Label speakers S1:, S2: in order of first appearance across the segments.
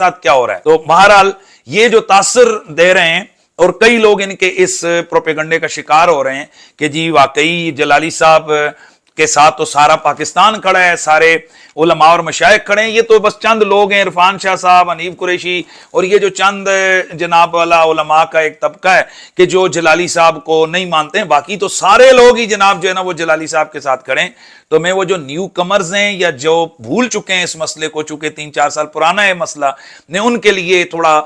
S1: साथ क्या हो रहा है। तो बहरहाल ये जो तासर दे रहे हैं और कई लोग इनके इस प्रोपेगंडे का शिकार हो रहे हैं कि जी वाकई जलाली साहब के साथ तो सारा पाकिस्तान खड़ा है, सारे उलमा और मशाइख खड़े हैं, ये तो बस चंद लोग हैं, इरफान शाह साहब, हनीफ कुरैशी और ये जो चंद जनाब वाला उलमा का एक तबका है कि जो जलाली साहब को नहीं मानते हैं, बाकी तो सारे लोग ही जनाब जो है ना वो जलाली साहब के साथ खड़े हैं। तो मैं वो जो न्यू कमर्स हैं या जो भूल चुके हैं इस मसले को, चूंकि 3-4 साल पुराना है मसला, मैं उनके लिए थोड़ा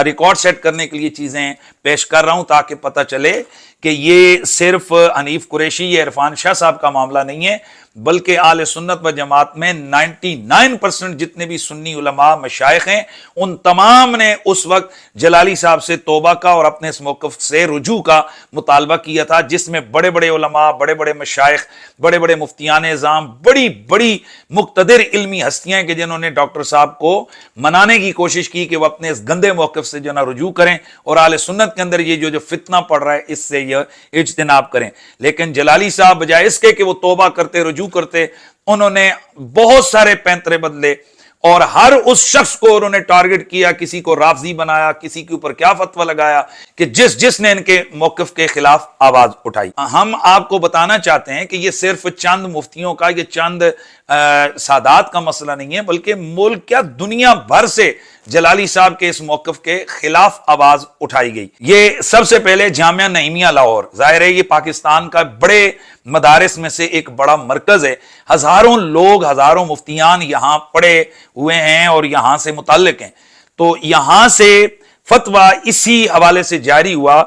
S1: रिकॉर्ड सेट करने के लिए चीजें पेश कर रहा हूं ताकि पता चले कि ये सिर्फ हनीफ कुरैशी या इरफान शाह साहब का मामला नहीं है, बल्कि आले सुन्नत व जमात में 99% जितने भी सुन्नी उलमा मशाइख हैं उन तमाम ने उस वक्त जलाली साहब से तौबा का और अपने इस मौक़िफ़ से रुजू का मुतालबा किया था, जिसमें बड़े बड़े उलमा, बड़े बड़े मशाइख, बड़े बड़े मुफ्तियान इज़ाम, बड़ी बड़ी मुक़्तदिर इल्मी हस्तियां कि जिन्होंने डॉक्टर साहब को मनाने की कोशिश की कि वह अपने इस गंदे मौक़िफ़ से जो ना रुजू करें और आले सुन्नत के अंदर ये जो फितना पड़ रहा है इससे यह इज्तिनाब करें। लेकिन जलाली साहब बजाय इसके कि वो तौबा करते, रुजू करते, उन्होंने बहुत सारे पैंतरे बदले और हर उस शख्स को उन्होंने टारगेट किया, किसी को राफजी बनाया, किसी के ऊपर क्या फतवा लगाया कि जिसने इनके मौक़िफ़ के खिलाफ आवाज उठाई। हम आपको बताना चाहते हैं कि यह सिर्फ चंद मुफ्तियों का, ये चंद सादात का मसला नहीं है, बल्कि मुल्क क्या दुनिया भर से जलाली साहब के इस मौक़िफ़ के खिलाफ आवाज उठाई गई। ये सबसे पहले जामिया नईमिया लाहौर, जाहिर है ये पाकिस्तान का बड़े मदारिस में से एक बड़ा मरकज है, हजारों लोग, हजारों मुफ्तियान यहां पढ़े हुए हैं और यहां से मुताल्लिक हैं। तो यहां से फतवा इसी हवाले से जारी हुआ।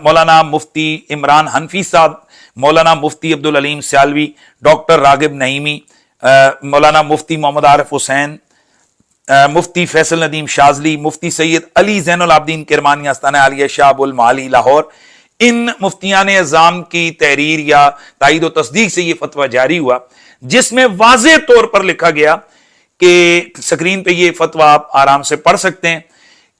S1: मौलाना मुफ्ती इमरान हनफी साहब, मौलाना मुफ्ती अब्दुल अलीम सियालवी, डॉक्टर रागिब नईमी, मौलाना मुफ्ती मोहम्मद आरिफ हुसैन, मुफ्ती फैसल नदीम शाजली, मुफ्ती सैयद अली ज़ैनुल आबदीन किरमानी आस्ताना आलिया शाह अबुल माली लाहौर, इन मुफ्तियान इज़ाम की तहरीर या तायीद व तस्दीक से यह फतवा जारी हुआ, जिसमें वाज़ेह तौर पर लिखा गया कि स्क्रीन पे ये फतवा आप आराम से पढ़ सकते हैं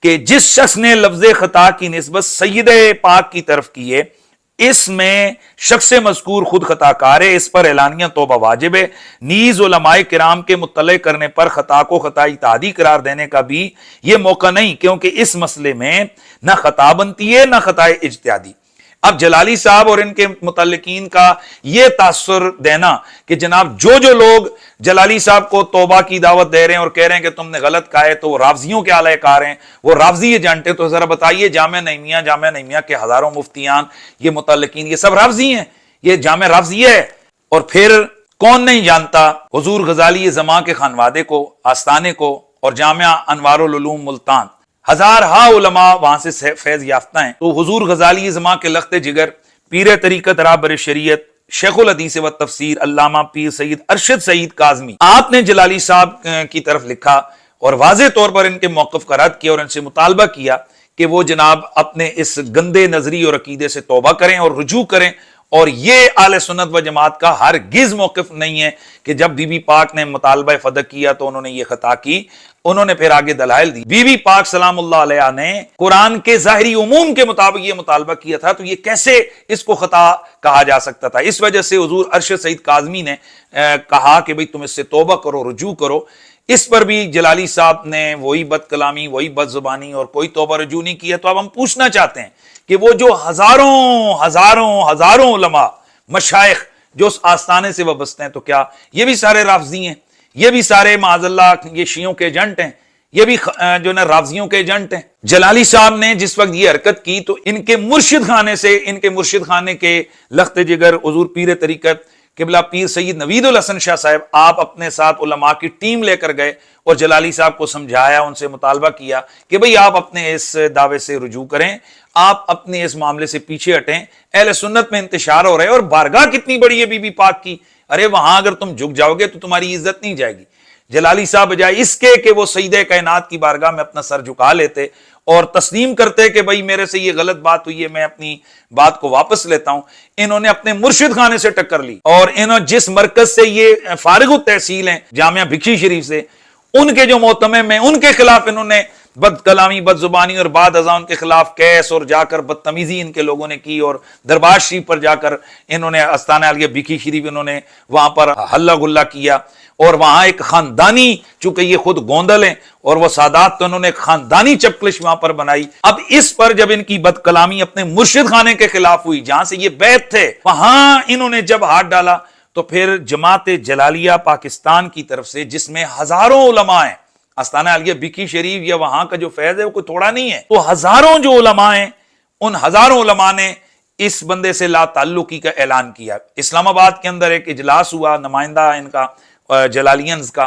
S1: कि जिस शख्स ने लफ्ज़ खता की निस्बत सय्यद पाक की तरफ की है, इसमें शख्स मज़कूर खुद खताकार है, इस पर एलानिया तौबा वाजिब है। नीज़ उलमाए किराम के मुत्तले करने पर खता को खता इत्यादि करार देने का भी यह मौका नहीं, क्योंकि इस मसले में ना खता बनती है ना खता इज्तिहादी। अब जलाली साहब और इनके मुतल्लिकीन का यह तासुर देना कि जनाब जो लोग जलाली साहब को तौबा की दावत दे रहे हैं और कह रहे हैं कि तुमने गलत कहा है, तो वो राफजियों के आलाकार हैं, वो राफजी ये जानते हैं। तो जरा बताइए, जामिया नईमिया के हजारों मुफ्तियान, ये मुतल्लिकीन, ये सब राफजी हैं, ये जामिया राफजी है। और फिर कौन नहीं जानता हुजूर गजाली ज़मा के खानवादे को, आस्ताने को और जामिया अनवारुल उलूम मुल्तान, हजार हा उलमा वहां से फैज याफ्ता हैं। तो हुजूर गजाली ज़मा के लख्ते जिगर, पीर तरीकत राबर शरीयत, शेखुल हदीस व तफसीर अल्लामा पीर सईद अरशद सईद काज़मी, आपने जलाली साहब की तरफ लिखा और वाज़ेह तौर पर इनके मौक़िफ़ का रद्द किया और इनसे मुतालबा किया कि वो जनाब अपने इस गंदे नजरी और अकीदे से तौबा करें और रुजू करें। और ये आले सुन्नत व जमात का हरगिज़ मौक़िफ़ नहीं है कि जब बीबी पाक ने मुतालबा फदक किया तो उन्होंने ये खता की। उन्होंने फिर आगे दलाइल दी। बीबी पाक सलामुल्लाह अलैहा ने कुरान के ज़ाहिरी उमूम के मुताबिक ये मुतालबा किया था, तो ये कैसे इसको खता कहा जा सकता था। इस वजह से हुजूर अरशद सईद काज़मी ने कहा कि भाई तुम इससे तौबा करो, रुजू करो। इस पर भी जलाली साहब ने वही बदकलामी, वही बदजुबानी और कोई तौबा रुजू नहीं किया। तो अब हम पूछना चाहते हैं कि वो जो हजारों उलमा मशाइख जो उस आस्थाने से वाबस्ते हैं, तो क्या ये भी सारे राफजी हैं? ये भी सारे माज़अल्लाह ये शियों के एजेंट हैं? ये भी जो ना राफजियों के एजेंट हैं? जलाली साहब ने जिस वक्त ये हरकत की तो इनके मुर्शिद खाने से, इनके मुर्शिद खाने के लख्ते जिगर हुजूर पीर तरीकत किबला पीर सैयद नवीदुल हसन शाह साहब, आप अपने साथ उलमा की टीम लेकर गए और जलाली साहब को समझाया, उनसे मुतालबा किया कि भाई आप अपने इस दावे से रुजू करें, आप अपने इस मामले से पीछे हटें, अहले सुन्नत में इंतशार हो रहे हैं और बारगाह कितनी बड़ी है बीबी पाक की, अरे वहां अगर तुम झुक जाओगे तो तुम्हारी इज्जत नहीं जाएगी। जलाली साहब बजाय इसके कि वो सईदे कायनात की बारगाह में अपना सर झुका लेते और तस्लीम करते कि भाई मेरे से ये गलत बात हुई है, मैं अपनी बात को वापस लेता हूं, इन्होंने अपने मुर्शिद खाने से टक्कर ली और इन्होंने जिस मरकज से ये फारिग तहसील हैं, जामिया भिक्षी शरीफ से, उनके जो मोहतमिम हैं उनके खिलाफ इन्होंने बदकलामी, बदजुबानी और बाद अज़ा उनके खिलाफ कैस और जाकर बदतमीजी इनके लोगों ने की और दरबार शरीफ पर जाकर इन्होंने आस्ताना आलिया भिक्षी शरीफ, इन्होंने वहां पर हल्ला गुल्ला किया और वहां एक खानदानी, चूंकि ये खुद गोंदल हैं और वो सादात, तो उन्होंने खानदानी चपकलिश वहां पर बनाई। अब इस पर जब इनकी बदकलामी अपने मुर्शिद खाने के खिलाफ हुई, जहां से ये बैत थे, वहां इन्होंने जब हाथ डाला तो फिर जमात जलालिया पाकिस्तान की तरफ से, जिसमें हजारों उलमा हैं, आस्ताना आलिया बिकी शरीफ या वहां का जो फैज है वो कोई थोड़ा नहीं है, तो हजारों जो उलमा हैं, उन हजारों उलमा ने इस बंदे से ला ताल्लुकी का ऐलान किया। इस्लामाबाद के अंदर एक इजलास हुआ नुमाइंदा इनका जलालियंस का,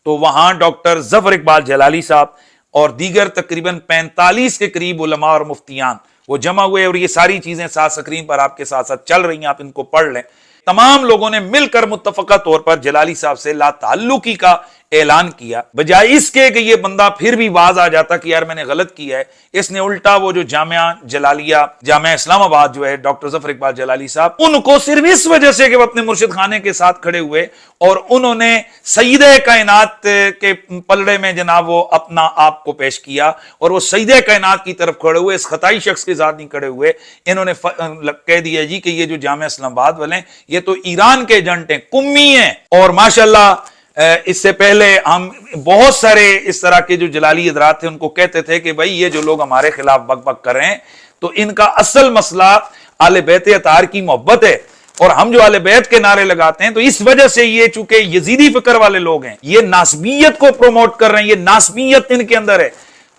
S1: तो वहां डॉक्टर जफर इकबाल जलाली साहब और दीगर तकरीबन 45 के करीब उलमा और मुफ्तियान वो जमा हुए, और ये सारी चीजें साथ स्क्रीन पर आपके साथ साथ चल रही हैं, आप इनको पढ़ लें। तमाम लोगों ने मिलकर मुत्तफका तौर पर जलाली साहब से ला ताल्लुकी का ऐलान किया, बजाय इसके कि ये बंदा फिर भी वाज आ जाता कि यार मैंने गलत किया है। इसने उल्टा वो जो जामिया जलालिया, जामिया इस्लामाबाद जो है, डॉक्टर जफर इकबाल जलाली साहब, उनको सिर्फ इस वजह से कि वो अपने मुर्शिद खाने के साथ खड़े हुए और उन्होंने सईदे कायनात के पलड़े में जनाब वो अपना आप को पेश किया और वो सईदे कायनात की तरफ खड़े हुए, इस खताई शख्स के साथ नहीं खड़े हुए। इन्होंने कह दिया जी कि ये जो जामिया इस्लामाबाद वाले ये तो ईरान के एजेंट हैं, कुम्मी हैं। और माशाल्लाह इससे पहले हम बहुत सारे इस तरह के जो जलाली हजरात थे उनको कहते थे कि भाई ये जो लोग हमारे खिलाफ बक बक कर रहे हैं, तो इनका असल मसला आले बैत अतार की मोहब्बत है, और हम जो आले बैत के नारे लगाते हैं तो इस वजह से ये चूंकि यजीदी फिक्र वाले लोग हैं, ये नासबियत को प्रमोट कर रहे हैं, ये नासबियत इनके अंदर है,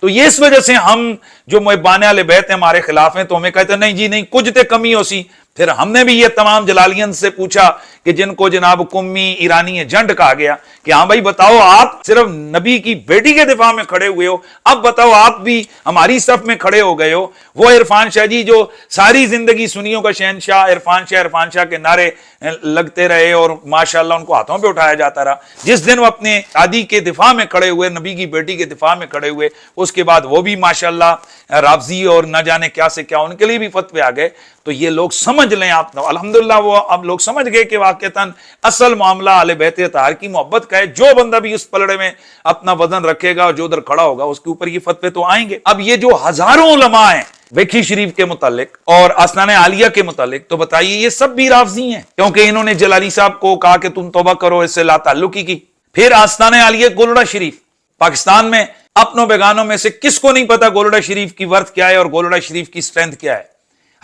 S1: तो ये इस वजह से हम जो मुहिब्बान आले बैत हमारे खिलाफ हैं, तो हमें कहते हैं नहीं जी नहीं, कुछ ते कमी हो सी। फिर हमने भी ये तमाम जलालियन से पूछा कि जिनको जनाब कुम्मी ईरानी एजेंट कहा गया कि हाँ भाई बताओ, आप सिर्फ नबी की बेटी के दिफा में खड़े हुए हो, अब बताओ आप भी हमारी सफ में खड़े हो गए हो। वो इरफान शाह जी जो सारी जिंदगी सुनियों का शहनशाह इरफान शाह के नारे लगते रहे और माशाल्लाह उनको हाथों पे उठाया जाता रहा, जिस दिन वो अपने शादी के दिफा में खड़े हुए, नबी की बेटी के दिफा में खड़े हुए, उसके बाद वो भी माशाल्लाह राफजी और न जाने क्या से क्या उनके लिए भी फतवे आ गए। तो ये लोग समझ लें, आप अल्हम्दुलिल्लाह वो अब लोग समझ गए कि वाकईतन असल मामला आले बैत अतार की मोहब्बत का है। जो बंदा भी उस पलड़े में अपना वजन रखेगा और जो उधर खड़ा होगा उसके ऊपर ये फतवे तो आएंगे। अब ये जो हजारों उलमा हैं बेखी शरीफ के मुतालिक और आस्ताने आलिया के मुतालिक, तो बताइए ये सब भी राफजी हैं, क्योंकि इन्होंने जलाली साहब को कहा कि तुम तौबा करो, इससे ला ताल्लुकी की। फिर आस्ताने आलिया गोलड़ा शरीफ, पाकिस्तान में अपनों बेगानों में से किसको नहीं पता गोलड़ा शरीफ की वर्थ क्या है और गोलड़ा शरीफ की स्ट्रेंथ क्या है।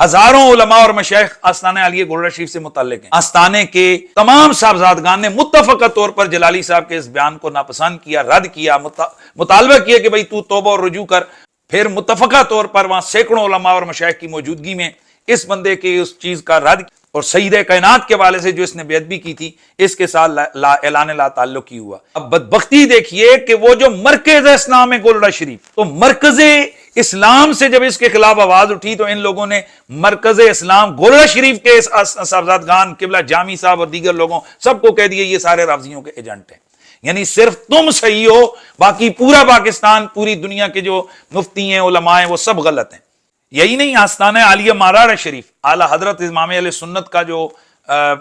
S1: हजारों उलमा और मशाइख आस्ताने आलिया गोलड़ा शरीफ से मुताल्लिक हैं। आस्ताने के तमाम साहबजादगान ने मुत्तफका तौर पर जलाली साहब के इस बयान को नापसंद किया, रद्द किया, मुतालबा किया कि भाई तू तौबा और रुजू कर। फिर मुत्तफका तौर पर वहां सैकड़ों उलमा और मशाइख की मौजूदगी में इस बंदे के उस चीज का रद्द और सईदे कायनात के वाले से जो इसने बेअदबी की थी इसके साथ ऐलान ला ताल्लुकी हुआ। अब बदबख्ती देखिए कि वो जो मरकज इस्लाम है गोलड़ा शरीफ, तो मरकज इस्लाम से जब इसके खिलाफ आवाज उठी तो इन लोगों ने मरकज इस्लाम गोलड़ा शरीफ के साहबजादगान किबला जामी साहब और दीगर लोगों सबको कह दिए ये सारे राफजियों के एजेंट हैं, यानी सिर्फ तुम सही हो, बाकी पूरा पाकिस्तान, पूरी दुनिया के जो मुफ्ती हैं उलमा हैं वो सब गलत हैं। यही नहीं, आस्ताना आलिया मारार शरीफ आला हजरत इमाम अहले सुन्नत का जो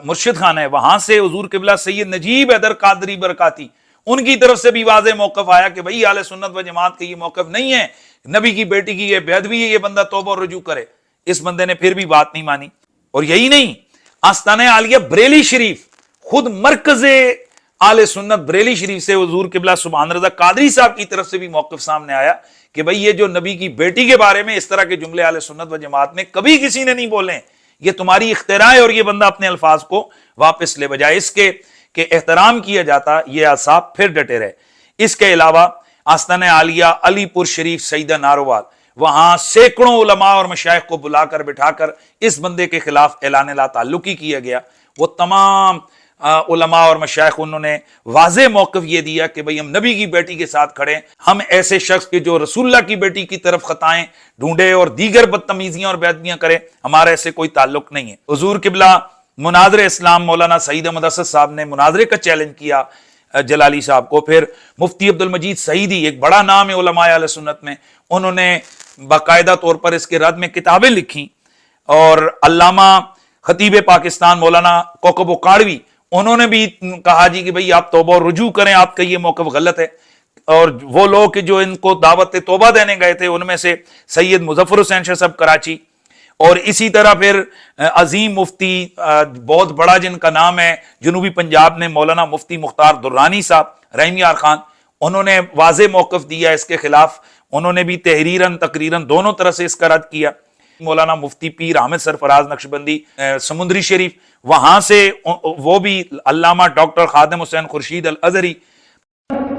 S1: मुर्शिद खान है, वहां से हुजूर किबला सैयद नजीब हैदर कादरी बरकाती, उनकी तरफ से भी वाज़ेह मौक़िफ़ आया कि भाई आले सुन्नत व जमात का ये मौक़िफ़ नहीं है, नबी की बेटी की ये बेअदबी है, ये बंदा तौबा और रुजू करे। इस बंदे ने फिर भी बात नहीं मानी। और यही नहीं, आस्ताना आलिया बरेली शरीफ, खुद मरकज़े आले सुन्नत बरेली शरीफ से हुजूर किबला सुभान रज़ा कादरी साहब की तरफ से भी मौक़िफ़ सामने आया कि भाई ये जो नबी की बेटी के बारे में इस तरह के जुमले आले सुन्नत व जमात में कभी किसी ने नहीं बोले, ये तुम्हारी इख्तिरा है और ये बंदा अपने अल्फाज को वापस ले, बजाय इसके कि एहतराम किया जाता, ये असाब फिर डटे रहे। इसके अलावा आस्ताना आलिया अलीपुर शरीफ सईदा नारोवाल, वहां सैकड़ों उलमा और मशाइख को बुलाकर बिठाकर इस बंदे के खिलाफ ऐलान ला ताल्लुकी किया गया। वो तमाम उलमा और मशाइख, उन्होंने वाज़ेह मौक़िफ़ ये दिया कि भाई हम नबी की बेटी के साथ खड़े, हम ऐसे शख्स के जो रसूलुल्लाह की बेटी की तरफ खताएं ढूंढे और दीगर बदतमीजियां और बेअदबियां करे, हमारा ऐसे कोई ताल्लुक नहीं है। हुजूर किबला मुनाज़िर इस्लाम मौलाना सईद अहमद असद साहब ने मुनाज़रे का चैलेंज किया जलाली साहब को। फिर मुफ्ती अब्दुल मजीद सईदी, एक बड़ा नाम है उलमा अहले सुन्नत में, उन्होंने बाकायदा तौर पर इसके रद्द में किताबें लिखी। और अल्लामा खतीब पाकिस्तान मौलाना कौकब उकाड़वी, उन्होंने भी कहा जी कि भाई आप तौबा और रुजू करें, आपका ये मौक़िफ़ गलत है। और वो लोग जो इनको दावत तौबा देने गए थे उनमें से सैयद मुजफ्फर हुसैन शाह साहब कराची और इसी तरह फिर अजीम मुफ्ती, बहुत बड़ा जिनका नाम है जनूबी पंजाब में, मौलाना मुफ्ती मुख्तार दुर्रानी साहब रहीम यार खान, उन्होंने वाज़े मौक़िफ़ दिया इसके खिलाफ। उन्होंने भी तहरीरन तकरीरन दोनों तरह से इसका रद्द किया। मौलाना मुफ्ती पीर आमिर सरफराज नक्शबंदी समुंदरी शरीफ, वहां से वो भी अल्लामा डॉक्टर खादिम हुसैन खुर्शीद अल अज़हरी,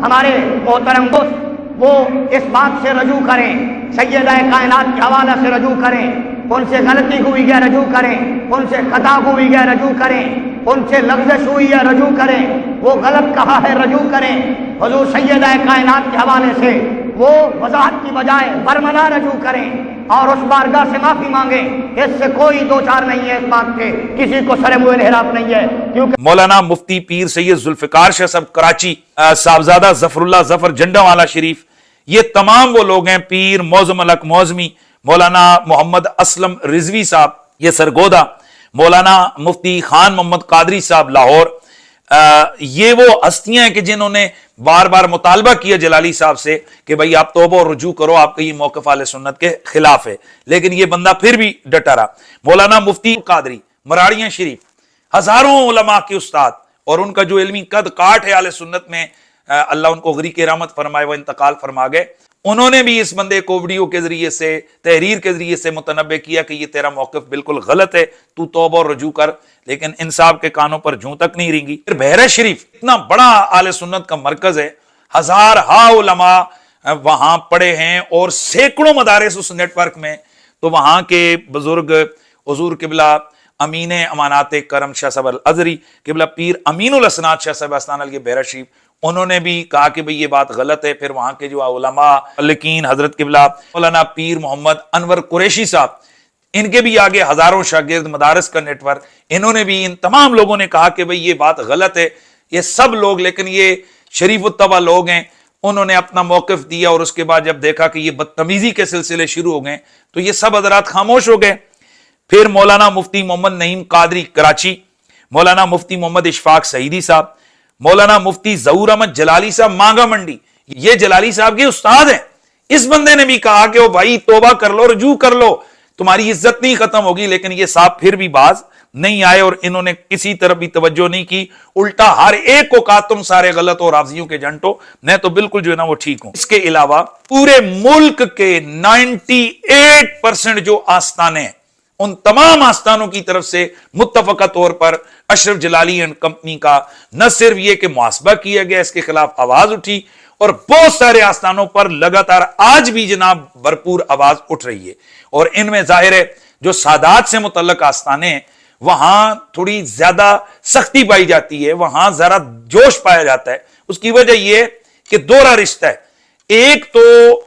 S2: हमारे मोहतरम दोस्त वो इस बात से रजू करें, सैयदा कायनात के हवाले से रजू करें, उनसे गलती हुई है रजू करें, उनसे खता हुई है रजू करें, उनसे लफ्ज़ हुई है रजू करें, वो गलत कहा है रजू करें। हुजूर सैयदा कायनात के हवाले से वो वजाहत की बजाय बरमना रजू करें और उस बारगाह से माफी मांगे। इससे कोई दो चार नहीं है, इस बात के किसी को सरे मुँह इनहिराफ नहीं है। क्योंकि
S1: मौलाना मुफ्ती पीर सैयद जुल्फिकार शाह साहब कराची, साहबजादा जफरुल्लाह जफर जंडावाला शरीफ, ये तमाम वो लोग हैं। पीर मौजम अलक मौजमी, मौलाना मोहम्मद असलम रिजवी साहब ये सरगोदा, मौलाना मुफ्ती खान मोहम्मद कादरी साहब लाहौर, ये वो हस्तियां हैं कि जिन्होंने बार बार मुतालबा किया जलाली साहब से कि भाई आप तौबा और रुजू करो, आपका ये मौक़िफ़ आले सुन्नत के खिलाफ है, लेकिन ये बंदा फिर भी डटा रहा। मौलाना मुफ्ती कादरी मराड़ियां शरीफ, हजारों उलमा के उस्ताद, और उनका जो इल्मी कद काट है आले सुन्नत में, अल्लाह उनको गरी के रहमत फरमाए, वो इंतकाल फरमा गए। उन्होंने भी इस बंदे को वीडियो के जरिए से, तहरीर के जरिए से मुतनब्बे किया कि ये तेरा मौक़िफ़ बिल्कुल गलत है, तू तौबा और रुजू कर, लेकिन इंसाफ के कानों पर जूं तक नहीं रेंगी। फिर बहरा शरीफ इतना बड़ा आले सुन्नत का मरकज है, हजार हा उलमा वहां पढ़े हैं और सैकड़ों मदारिस उस नेटवर्क में। तो वहां के बुजुर्ग हुजूर किबला अमीन अमानात करम शाह साहब अल अज़हरी, किबला पीर अमीनुल असनाद शाह साहब अस्तान अल बहरा शरीफ, उन्होंने भी कहा कि भाई ये बात गलत है। फिर वहां के जो उलमा लेकिन हजरत किबला मौलाना पीर मोहम्मद अनवर कुरैशी साहब, इनके भी आगे हजारों शागिर्द मदारस का नेटवर्क, इन्होंने भी, इन तमाम लोगों ने कहा कि भाई ये बात गलत है। ये सब लोग, लेकिन ये शरीफ उत्तबा लोग हैं, उन्होंने अपना मौक़िफ़ दिया और उसके बाद जब देखा कि ये बदतमीजी के सिलसिले शुरू हो गए तो ये सब हजरात खामोश हो गए। फिर मौलाना मुफ्ती मोहम्मद नईम कादरी कराची, मौलाना मुफ्ती मोहम्मद इशफाक सईदी साहब, मौलाना मुफ्ती ज़हूर अहमद जलाली साहब मांगा मंडी, ये जलाली साहब के उस्ताद हैं। इस बंदे ने भी कहा कि ओ भाई तौबा कर लो, रुजू कर लो, तुम्हारी इज्जत नहीं खत्म होगी। लेकिन ये साहब फिर भी बाज नहीं आए और इन्होंने किसी तरफ भी तवज्जो नहीं की, उल्टा हर एक को कहा तुम सारे गलत हो, राफजियों के जंटो, मैं तो बिल्कुल जो है ना वो ठीक हूं। इसके अलावा पूरे मुल्क के 98% जो आस्थाने, उन तमाम आस्थानों की तरफ से मुत्तफका तौर पर अशरफ जलाली एंड कंपनी का न सिर्फ यह कि मुहासबा किया गया, इसके खिलाफ आवाज उठी और बहुत सारे आस्थानों पर लगातार आज भी जनाब भरपूर आवाज उठ रही है। और इनमें जाहिर है जो सादात से मुतल्लक आस्थाने हैं वहां थोड़ी ज्यादा सख्ती पाई जाती है, वहां जरा जोश पाया जाता है। उसकी वजह यह कि दोहरा रिश्ता है, एक तो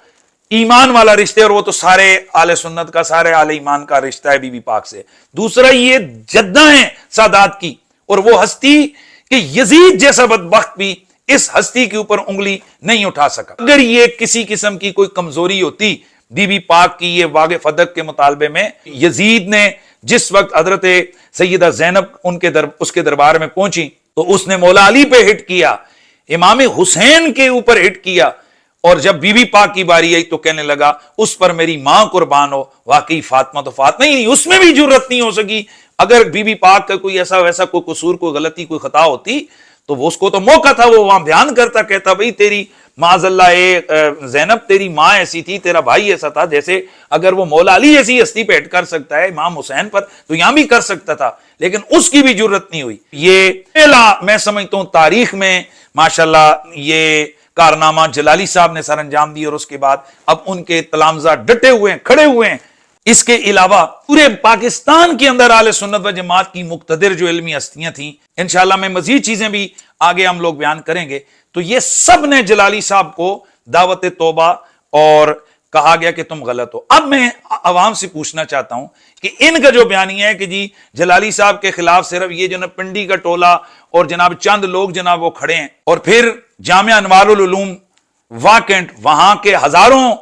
S1: ईमान वाला रिश्ता है और वो तो सारे आले सुन्नत का, सारे आले ईमान का रिश्ता है बीबी पाक से। दूसरा ये जद्दा है सादात की, और वो हस्ती कि यजीद जैसा बदबख्त भी इस हस्ती के ऊपर उंगली नहीं उठा सका। अगर ये किसी किस्म की कोई कमजोरी होती बीबी पाक की, ये वागे फदक के मुतालबे में यजीद ने जिस वक्त हजरत सैयदा ज़ैनब उसके दरबार में पहुंची तो उसने मौला अली पे हिट किया, इमाम हुसैन के ऊपर हिट किया, और जब बीबी पाक की बारी आई तो कहने लगा उस पर मेरी मां कुर्बान हो। वाकई फातिमा तो फातिमा ही नहीं, उसमें भी जुर्रत नहीं हो सकी। अगर बीबी पाक का कोई ऐसा वैसा कोई कसूर, कोई गलती, कोई खता होती तो वो उसको तो मौका था, वो वहां बयान करता, कहता भाई तेरी माज़ल्ला ज़ैनब तेरी माँ ऐसी थी, तेरा भाई ऐसा था। जैसे अगर वो मौला अली ऐसी हस्ती पे हिट कर सकता है इमाम हुसैन पर, तो यहां भी कर सकता था, लेकिन उसकी भी जुर्रत नहीं हुई। ये पहला मैं समझता हूं तारीख में माशाल्लाह ये कारनामा जलाली साहब ने सर अंजाम दी, और उसके बाद अब उनके तलामजा डटे हुए हैं, खड़े हुए हैं। इसके अलावा पूरे पाकिस्तान के अंदर आले सुन्नत व जमात की मुक्तदिर जो इल्मी हस्तियां थी, इंशाअल्लाह में मजीद चीजें भी आगे हम लोग बयान करेंगे, तो ये सब ने जलाली साहब को दावत तौबा और कहा गया कि तुम गलत हो। अब मैं आवाम से पूछना चाहता हूं कि इनका जो बयानिया है कि जी जलाली साहब के खिलाफ सिर्फ ये जनाब पिंडी का टोला और जनाब चंद लोग जनाब वो खड़े हैं, और फिर जामिया अनवारुल उलूम वाकेंट, वहां के हजारों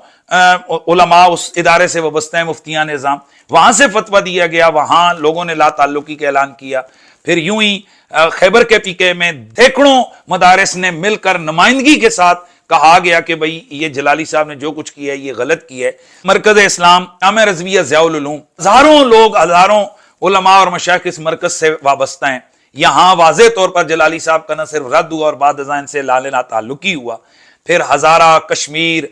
S1: उलमा उस इदारे से वाबस्ता है, मुफ्तियान निज़ाम, वहां से फतवा दिया गया, वहां लोगों ने ला ताल्लुकी का ऐलान किया। फिर यूं ही खैबर के पीके में सैकड़ों मदारिस ने मिलकर नुमाइंदगी के साथ कहा गया कि भाई ये जलाली साहब ने जो कुछ किया है ये गलत किया है। मरकज इस्लाम जामिया रज़विया ज़ियाउल उलूम, हजारों लोग, हजारों उलमा और मशाइख इस मरकज से वाबस्ता हैं। यहां वाज़े तौर पर जलाली साहब का न सिर्फ रद्द हुआ और बाद अज़ां से लालेना ताल्लुकी हुआ, फिर हजारा, कश्मीर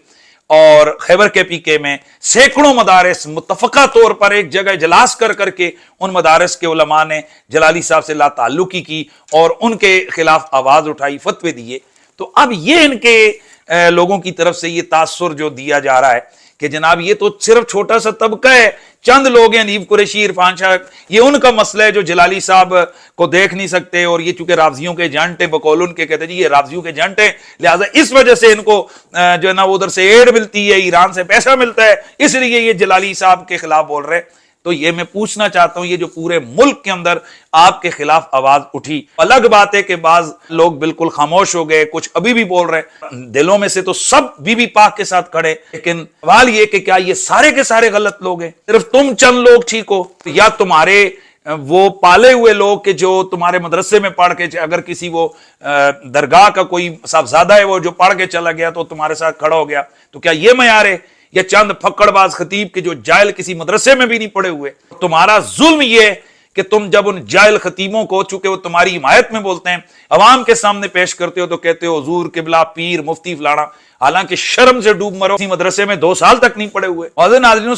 S1: और खैबर के पीके में सैकड़ों मदारिस मुत्तफ़क़ा तौर पर एक जगह इजलास कर करके उन मदारिस के उलमा ने जलाली साहब से ला ताल्लुकी की और उनके खिलाफ आवाज उठाई, फतवे दिए। तो अब ये इनके लोगों की तरफ से ये तासुर जो दिया जा रहा है कि जनाब ये तो सिर्फ छोटा सा तबका है, चंद लोग हैं, नीब कुरैशी, इरफान शाह, ये उनका मसला है जो जलाली साहब को देख नहीं सकते, और ये चूंकि रावजियों के एजेंट है, बकौल उनके कहते जी ये रावजियों के एजेंट है, लिहाजा इस वजह से इनको जो है ना उधर से एड मिलती है, ईरान से पैसा मिलता है, इसलिए ये जलाली साहब के खिलाफ बोल रहे। तो ये मैं पूछना चाहता हूं, ये जो पूरे मुल्क के अंदर आपके खिलाफ आवाज उठी, अलग बात है कि बाज लोग बिल्कुल खामोश हो गए, कुछ अभी भी बोल रहे हैं, दिलों में से तो सब बीबी पाक के साथ खड़े, लेकिन सवाल ये कि क्या ये सारे के सारे गलत लोग हैं, सिर्फ तुम चंद लोग ठीक हो, या तुम्हारे वो पाले हुए लोग के जो तुम्हारे मदरसे में पढ़ के, अगर किसी वो दरगाह का कोई साहबजादा है वो जो पढ़ के चला गया तो तुम्हारे साथ खड़ा हो गया, तो क्या ये मयार है? या चंद फक्कड़बाज खतीब के जो जायल किसी मदरसे में भी नहीं पढ़े हुए? तुम्हारा जुल्म यह कि तुम जब उन जायल खतीबों को, चूंकि वो तुम्हारी हिमायत में बोलते हैं, अवाम के सामने पेश करते हो तो कहते हो हुजूर, किबला, पीर, मुफ्ती, फलाना, हालांकि शर्म से डूब मरो, किसी मदरसे में 2 साल तक नहीं पढ़े हुए। और नाज़रीन